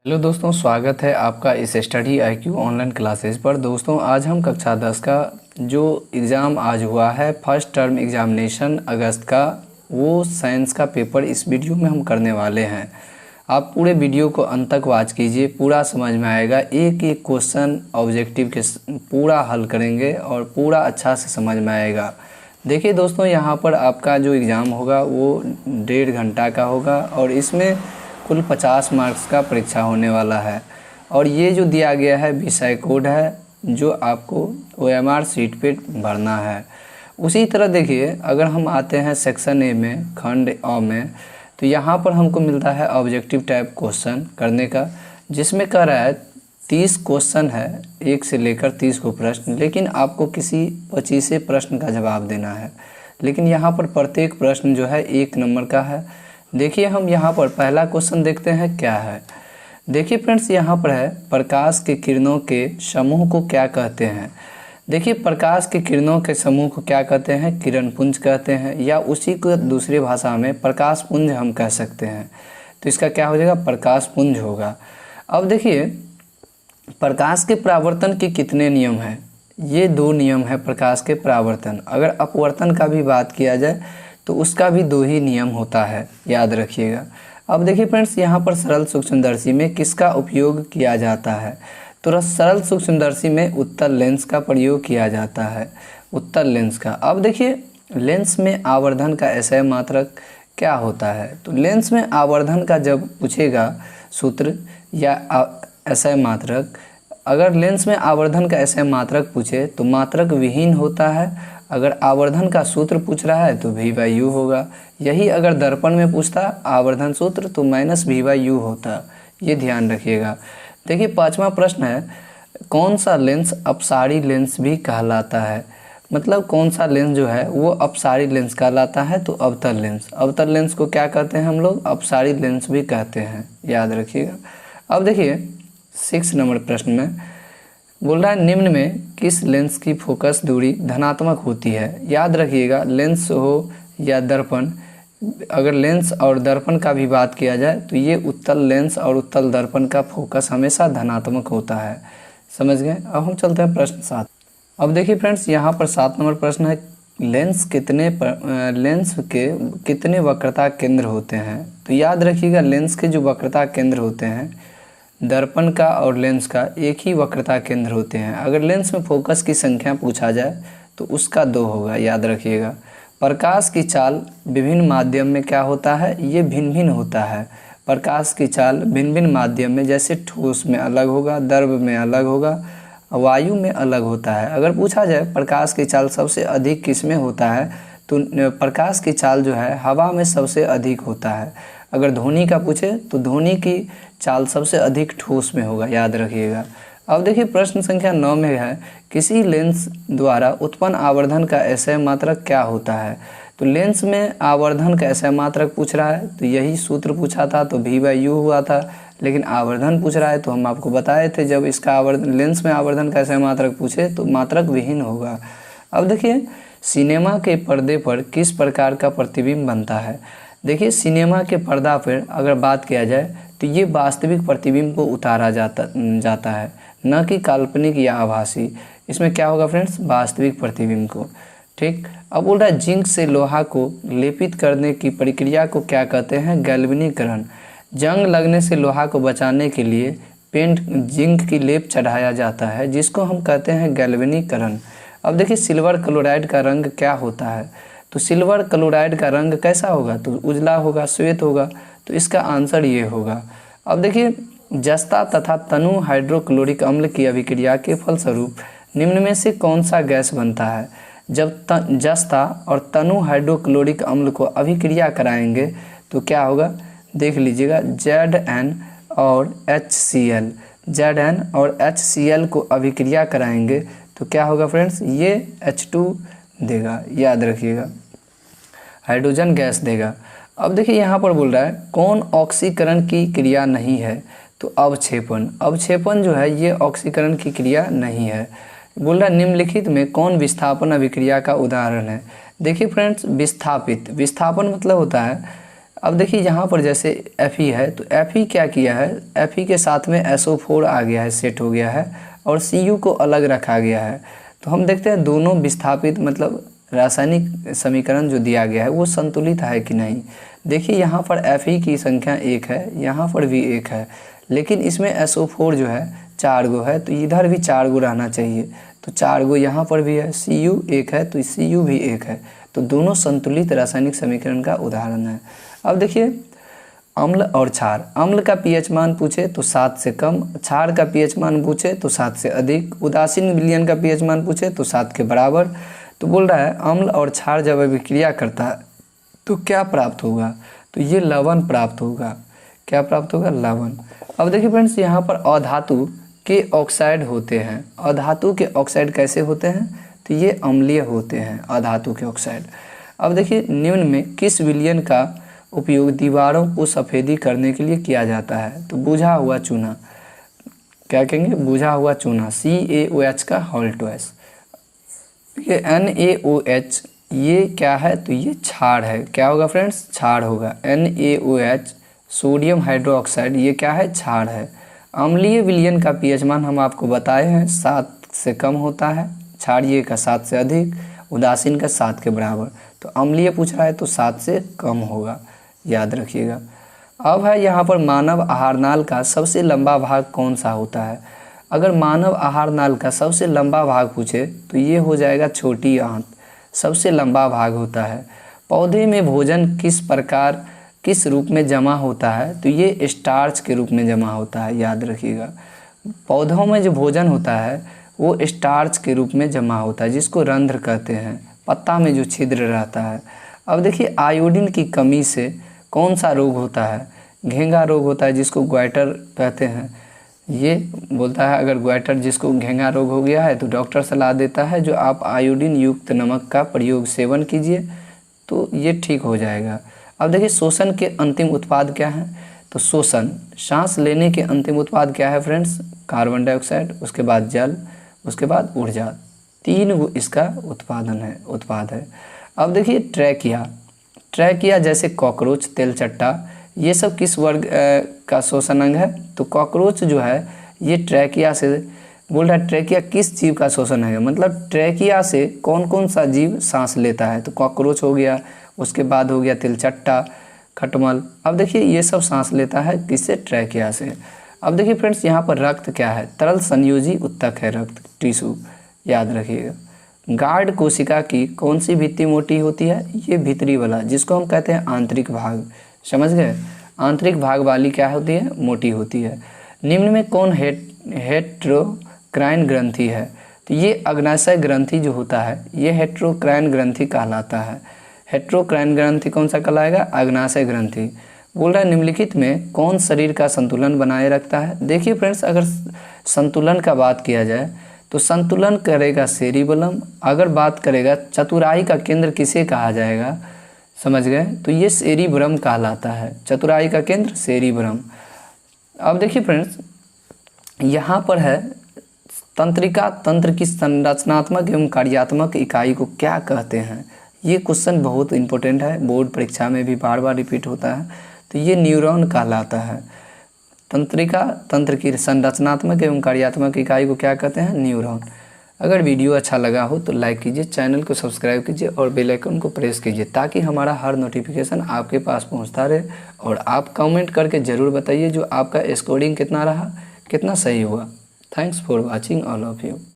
Hello दोस्तों, स्वागत है आपका इस स्टडी आईक्यू ऑनलाइन क्लासेस पर। दोस्तों आज हम कक्षा 10 का जो एग्ज़ाम आज हुआ है फर्स्ट टर्म एग्जामिनेशन अगस्त का, वो साइंस का पेपर इस वीडियो में हम करने वाले हैं। आप पूरे वीडियो को अंत तक वॉच कीजिए, पूरा समझ में आएगा। एक एक क्वेश्चन ऑब्जेक्टिव के पूरा हल करेंगे और पूरा अच्छा से समझ में आएगा। देखिए दोस्तों, यहाँ पर आपका जो एग्ज़ाम होगा वो 1.5 घंटा का होगा और इसमें कुल 50 मार्क्स का परीक्षा होने वाला है। और ये जो दिया गया है विषय कोड है जो आपको OMR शीट पे भरना है। उसी तरह देखिए, अगर हम आते हैं सेक्शन ए में, खंड अ में, तो यहाँ पर हमको मिलता है ऑब्जेक्टिव टाइप क्वेश्चन करने का, जिसमें कह रहा है 30 क्वेश्चन है, 1 से लेकर 30 को प्रश्न, लेकिन आपको किसी 25 प्रश्न का जवाब देना है। लेकिन यहाँ पर प्रत्येक प्रश्न जो है 1 नंबर का है। देखिए, हम यहाँ पर पहला क्वेश्चन देखते हैं क्या है। देखिए फ्रेंड्स, यहाँ पर है प्रकाश के किरणों के समूह को क्या कहते हैं। देखिए, प्रकाश के किरणों के समूह को क्या कहते हैं? किरण पुंज कहते हैं, या उसी को दूसरी भाषा में प्रकाश पुंज हम कह सकते हैं। तो इसका क्या हो जाएगा? प्रकाश पुंज होगा। अब देखिए, प्रकाश के परावर्तन के कितने नियम हैं? ये 2 नियम है प्रकाश के परावर्तन। अगर अपवर्तन का भी बात किया जाए तो उसका भी 2 ही नियम होता है, याद रखिएगा। अब देखिए फ्रेंड्स, यहाँ पर सरल सूक्ष्मदर्शी में किसका उपयोग किया जाता है? तो सरल सूक्ष्मदर्शी में उत्तल लेंस का प्रयोग किया जाता है, उत्तल लेंस का। अब देखिए, लेंस में आवर्धन का एसआई मात्रक क्या होता है? तो लेंस में आवर्धन का जब पूछेगा सूत्र या एसआई मात्रक, अगर लेंस में आवर्धन का एसआई मात्रक पूछे तो मात्रक विहीन होता है। अगर आवर्धन का सूत्र पूछ रहा है तो V/U होगा। यही अगर दर्पण में पूछता आवर्धन सूत्र तो -V/U होता। ये ध्यान रखिएगा। देखिए, 5वां प्रश्न है, कौन सा लेंस अपसारी लेंस भी कहलाता है? मतलब कौन सा लेंस जो है वो अपसारी लेंस कहलाता है? तो अवतल लेंस। अवतल लेंस को क्या कहते हैं हम लोग? अपसारी लेंस भी कहते हैं, याद रखिएगा। अब देखिए 6 नंबर प्रश्न में बोल रहा है, निम्न में किस लेंस की फोकस दूरी धनात्मक होती है? याद रखिएगा, लेंस हो या दर्पण, अगर लेंस और दर्पण का भी बात किया जाए तो ये उत्तल लेंस और उत्तल दर्पण का फोकस हमेशा धनात्मक होता है। समझ गए? अब हम चलते हैं प्रश्न 7। अब देखिए फ्रेंड्स, यहाँ पर 7 नंबर प्रश्न है, लेंस के कितने वक्रता केंद्र होते हैं? तो याद रखिएगा, लेंस के जो वक्रता केंद्र होते हैं, दर्पण का और लेंस का एक ही वक्रता केंद्र होते हैं। अगर लेंस में फोकस की संख्या पूछा जाए तो उसका 2 होगा, याद रखिएगा। प्रकाश की चाल विभिन्न माध्यम में क्या होता है? ये भिन्न भिन्न होता है। प्रकाश की चाल भिन्न भिन्न माध्यम में, जैसे ठोस में अलग होगा, द्रव में अलग होगा, वायु में अलग होता है। अगर पूछा जाए प्रकाश की चाल सबसे अधिक किस में होता है, तो प्रकाश की चाल जो है हवा में सबसे अधिक होता है। अगर ध्वनि का पूछे तो ध्वनि की चाल सबसे अधिक ठोस में होगा, याद रखिएगा। अब देखिए प्रश्न संख्या 9 में है, किसी लेंस द्वारा उत्पन्न आवर्धन का एसआई मात्रक क्या होता है? तो लेंस में आवर्धन का एसआई मात्रक पूछ रहा है तो यही सूत्र पूछा था तो V/U हुआ था। लेकिन आवर्धन पूछ रहा है तो हम आपको बताए थे, जब इसका लेंस में आवर्धन का एसआई मात्रक पूछे तो मात्रक विहीन होगा। अब देखिए, सिनेमा के पर्दे पर किस प्रकार का प्रतिबिंब बनता है? देखिए, सिनेमा के पर्दा पर अगर बात किया जाए तो ये वास्तविक प्रतिबिंब को उतारा जाता है, न कि काल्पनिक या आभासी। इसमें क्या होगा फ्रेंड्स? वास्तविक प्रतिबिंब को। ठीक। अब बोल रहा है, जिंक से लोहा को लेपित करने की प्रक्रिया को क्या कहते हैं? गैल्वेनीकरण। जंग लगने से लोहा को बचाने के लिए पेंट जिंक की लेप चढ़ाया जाता है, जिसको हम कहते हैं गैल्वेनीकरण। अब देखिए, सिल्वर क्लोराइड का रंग क्या होता है? तो सिल्वर क्लोराइड का रंग कैसा होगा? तो उजला होगा, श्वेत होगा। तो इसका आंसर ये होगा। अब देखिए, जस्ता तथा तनु हाइड्रोक्लोरिक अम्ल की अभिक्रिया के फलस्वरूप निम्न में से कौन सा गैस बनता है? जब जस्ता और तनु हाइड्रोक्लोरिक अम्ल को अभिक्रिया कराएंगे तो क्या होगा? देख लीजिएगा, Zn और HCl, Zn और HCl को अभिक्रिया कराएंगे तो क्या होगा फ्रेंड्स? ये H2 देगा, याद रखिएगा, हाइड्रोजन गैस देगा। अब देखिए, यहाँ पर बोल रहा है, कौन ऑक्सीकरण की क्रिया नहीं है? तो अवक्षेपण। अवक्षेपण जो है ये ऑक्सीकरण की क्रिया नहीं है। बोल रहा है, निम्नलिखित में कौन विस्थापन अभिक्रिया का उदाहरण है? देखिए फ्रेंड्स, विस्थापन मतलब होता है अब देखिए यहाँ पर जैसे Fe है तो Fe क्या किया है, Fe के साथ में SO4 आ गया है, सेट हो गया है और Cu को अलग रखा गया है। तो हम देखते हैं दोनों विस्थापित मतलब रासायनिक समीकरण जो दिया गया है वो संतुलित है कि नहीं। देखिए यहाँ पर Fe की संख्या 1 है, यहाँ पर भी 1 है, लेकिन इसमें SO4 जो है 4 गो है, तो इधर भी 4 गो रहना चाहिए। तो 4 गो यहाँ पर भी है, Cu 1 है तो Cu भी 1 है, तो दोनों संतुलित रासायनिक समीकरण का उदाहरण है। अब देखिए अम्ल और क्षार, अम्ल का pH मान पूछे तो 7 से कम, क्षार का pH मान पूछे तो 7 से अधिक, उदासीन विलयन का pH मान पूछे तो 7 के बराबर। तो बोल रहा है अम्ल और क्षार जब अभिक्रिया करता है तो क्या प्राप्त होगा, तो ये लवण प्राप्त होगा। क्या प्राप्त होगा, लवण। अब देखिए फ्रेंड्स यहाँ पर अधातु के ऑक्साइड होते हैं। अधातु के ऑक्साइड कैसे होते हैं, तो ये अम्लीय होते हैं अधातु के ऑक्साइड। अब देखिए निम्न में किस विलयन का उपयोग दीवारों को सफ़ेदी करने के लिए किया जाता है, तो बुझा हुआ चूना। क्या कहेंगे, बुझा हुआ चूना, CaOH का हॉल्टोएस। ये NaOH ये क्या है, तो ये क्षार है। क्या होगा फ्रेंड्स, क्षार होगा। NaOH सोडियम हाइड्रोक्साइड ये क्या है, क्षार है। अम्लीय विलयन का pH मान हम आपको बताए हैं 7 से कम होता है, क्षारीय का 7 से अधिक, उदासीन का 7 के बराबर। तो अम्लीय पूछ रहा है तो 7 से कम होगा, याद रखिएगा। अब है यहाँ पर मानव आहार नाल का सबसे लंबा भाग कौन सा होता है। अगर मानव आहार नाल का सबसे लंबा भाग पूछे तो ये हो जाएगा छोटी आंत, सबसे लंबा भाग होता है। पौधे में भोजन किस प्रकार किस रूप में जमा होता है, तो ये स्टार्च के रूप में जमा होता है, याद रखिएगा। पौधों में जो भोजन होता है वो स्टार्च के रूप में जमा होता है, जिसको रंध्र कहते हैं, पत्ता में जो छिद्र रहता है। अब देखिए आयोडीन की कमी से कौन सा रोग होता है, घेंगा रोग होता है, जिसको ग्वाइटर कहते हैं। ये बोलता है अगर ग्वाइटर जिसको घेंगा रोग हो गया है तो डॉक्टर सलाह देता है जो आप आयोडीन युक्त नमक का प्रयोग सेवन कीजिए तो ये ठीक हो जाएगा। अब देखिए शोषण के अंतिम उत्पाद क्या हैं, तो शोषण सांस लेने के अंतिम उत्पाद क्या है फ्रेंड्स, कार्बन डाइऑक्साइड, उसके बाद जल, उसके बाद ऊर्जा, 3 गो इसका उत्पाद है। अब देखिए ट्रैकिया जैसे कॉकरोच, तेलचट्टा, ये सब किस वर्ग का शोषण अंग है, तो कॉकरोच जो है ये ट्रैकिया से, बोल रहा है ट्रैकिया किस जीव का शोषण है, मतलब ट्रैकिया से कौन कौन सा जीव सांस लेता है, तो कॉकरोच हो गया, उसके बाद हो गया तिलचट्टा, खटमल। अब देखिए ये सब सांस लेता है किससे, ट्रैकिया से। अब देखिए फ्रेंड्स यहाँ पर रक्त क्या है, तरल संयोजी उत्तक है रक्त, टिश्यू, याद रखिएगा। गार्ड कोशिका की कौन सी भित्ति मोटी होती है, ये भीतरी वाला, जिसको हम कहते हैं आंतरिक भाग, समझ गए। आंतरिक भाग वाली क्या होती है, मोटी होती है। निम्न में कौन हेट्रोक्राइन ग्रंथि है, तो ये अग्नाशय ग्रंथि जो होता है ये हेट्रोक्राइन ग्रंथि कहलाता है। हेट्रोक्राइन ग्रंथि कौन सा कहलाएगा, अग्नाशय ग्रंथि। बोल रहा है निम्नलिखित में कौन शरीर का संतुलन बनाए रखता है। देखिए फ्रेंड्स अगर संतुलन का बात किया जाए तो संतुलन करेगा सेरिबलम। अगर बात करेगा चतुराई का केंद्र किसे कहा जाएगा, समझ गए, तो ये सेरिब्रम कहलाता है, चतुराई का केंद्र सेरिब्रम। अब देखिए फ्रेंड्स यहाँ पर है तंत्रिका, तंत्र की संरचनात्मक एवं कार्यात्मक इकाई को क्या कहते हैं। ये क्वेश्चन बहुत इंपॉर्टेंट है, बोर्ड परीक्षा में भी बार बार रिपीट होता है। तो ये न्यूरॉन कहलाता है। तंत्रिका, तंत्र की संरचनात्मक एवं कार्यात्मक इकाई को क्या कहते हैं, न्यूरॉन। अगर वीडियो अच्छा लगा हो तो लाइक कीजिए, चैनल को सब्सक्राइब कीजिए और बेल आइकन को प्रेस कीजिए ताकि हमारा हर नोटिफिकेशन आपके पास पहुंचता रहे। और आप कमेंट करके ज़रूर बताइए जो आपका स्कोरिंग कितना रहा, कितना सही हुआ। Thanks for watching all of you.